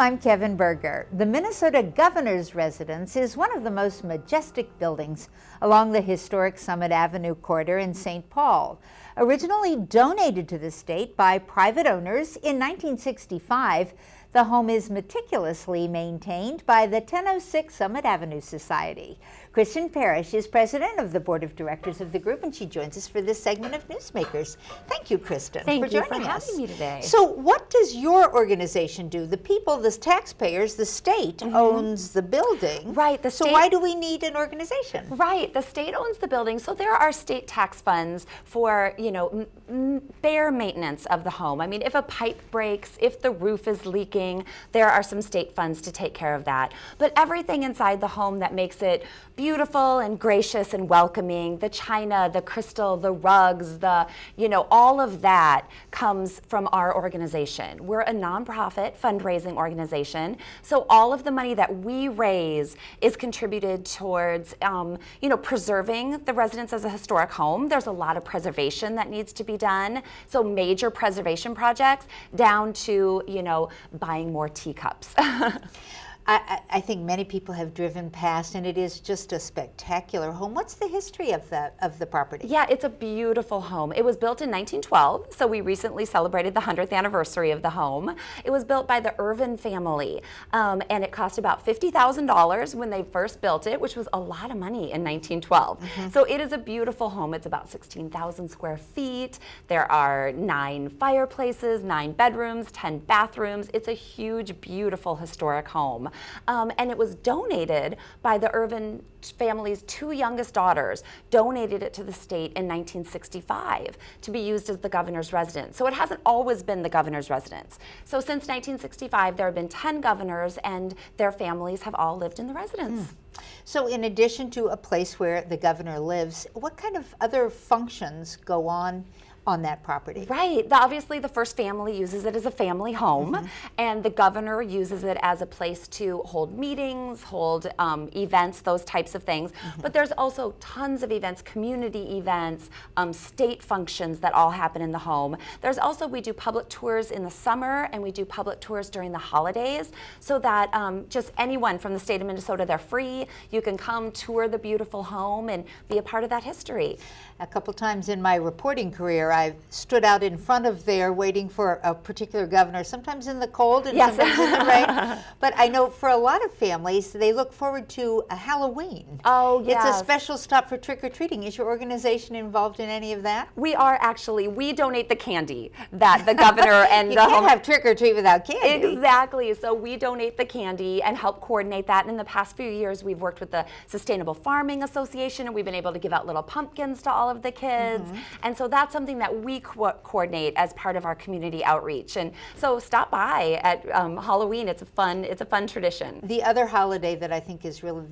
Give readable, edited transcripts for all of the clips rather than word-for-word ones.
I'm Kevin Berger. The Minnesota Governor's Residence is one of the most majestic buildings along the historic Summit Avenue corridor in St. Paul. Originally donated to the state by private owners in 1965, the home is meticulously maintained by the 1006 Summit Avenue Society. Kristin Parrish is president of the board of directors of the group, and she joins us for this segment of Newsmakers. Thank you, Kristin, for joining us. Thank you for having me today. So what does your organization do? The people, the taxpayers, the state owns the building. Right. So why do we need an organization? Right. The state owns the building, so there are state tax funds for, bare maintenance of the home. I mean, if a pipe breaks, if the roof is leaking, there are some state funds to take care of that. But everything inside the home that makes it beautiful and gracious and welcoming, the china, the crystal, the rugs, all of that comes from our organization. We're a nonprofit fundraising organization, so all of the money that we raise is contributed towards, preserving the residence as a historic home. There's a lot of preservation that needs to be done, so major preservation projects down to, buying more teacups. I think many people have driven past, and it is just a spectacular home. What's the history of the property? Yeah, it's a beautiful home. It was built in 1912, so we recently celebrated the 100th anniversary of the home. It was built by the Irvin family, and it cost about $50,000 when they first built it, which was a lot of money in 1912. So it is a beautiful home. It's about 16,000 square feet. There are 9 fireplaces, 9 bedrooms, 10 bathrooms. It's a huge, beautiful, historic home. And it was donated by the Irvin family's 2 youngest daughters, donated it to the state in 1965 to be used as the governor's residence. So it hasn't always been the governor's residence. So since 1965, there have been 10 governors, and their families have all lived in the residence. So in addition to a place where the governor lives, what kind of other functions go on that property? Right. Obviously, the first family uses it as a family home, and the governor uses it as a place to hold meetings, hold events, those types of things. But there's also tons of events, community events, state functions that all happen in the home. There's also, we do public tours in the summer, and we do public tours during the holidays, so that just anyone from the state of Minnesota, they're free. You can come tour the beautiful home and be a part of that history. A couple times in my reporting career, I've stood out in front of there waiting for a particular governor, sometimes in the cold and sometimes in the rain. But I know for a lot of families, they look forward to a Halloween. Oh, yes. It's a special stop for trick-or-treating. Is your organization involved in any of that? We are actually. We donate the candy that the governor and you can't have trick-or-treat without candy. Exactly. So we donate the candy and help coordinate that. And in the past few years, we've worked with the Sustainable Farming Association, and we've been able to give out little pumpkins to all of the kids. And so that's something that we coordinate as part of our community outreach. And so stop by at Halloween. It's a fun tradition. The other holiday that I think is really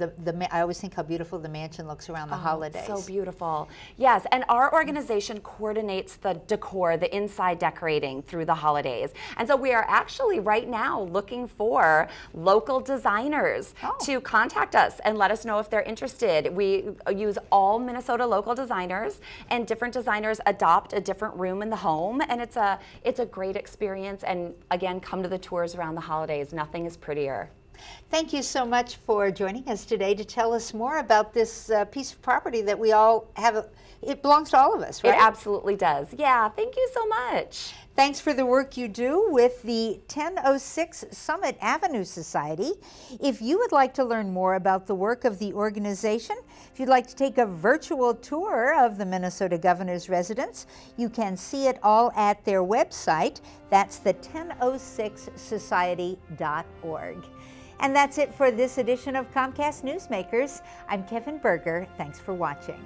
I always think how beautiful the mansion looks around the holidays. So beautiful. Yes, and our organization coordinates the decor, the inside decorating through the holidays. And so we are actually right now looking for local designers to contact us and let us know if they're interested. We use all Minnesota local designers, and different designers adopt a different room in the home, and it's a great experience. And again, come to the tours around the holidays. Nothing is prettier. Thank you so much for joining us today to tell us more about this piece of property that we all have. It belongs to all of us, right? It absolutely does. Yeah, thank you so much. Thanks for the work you do with the 1006 Summit Avenue Society. If you would like to learn more about the work of the organization, if you'd like to take a virtual tour of the Minnesota Governor's Residence, you can see it all at their website. That's the 1006society.org. And that's it for this edition of Comcast Newsmakers. I'm Kevin Berger. Thanks for watching.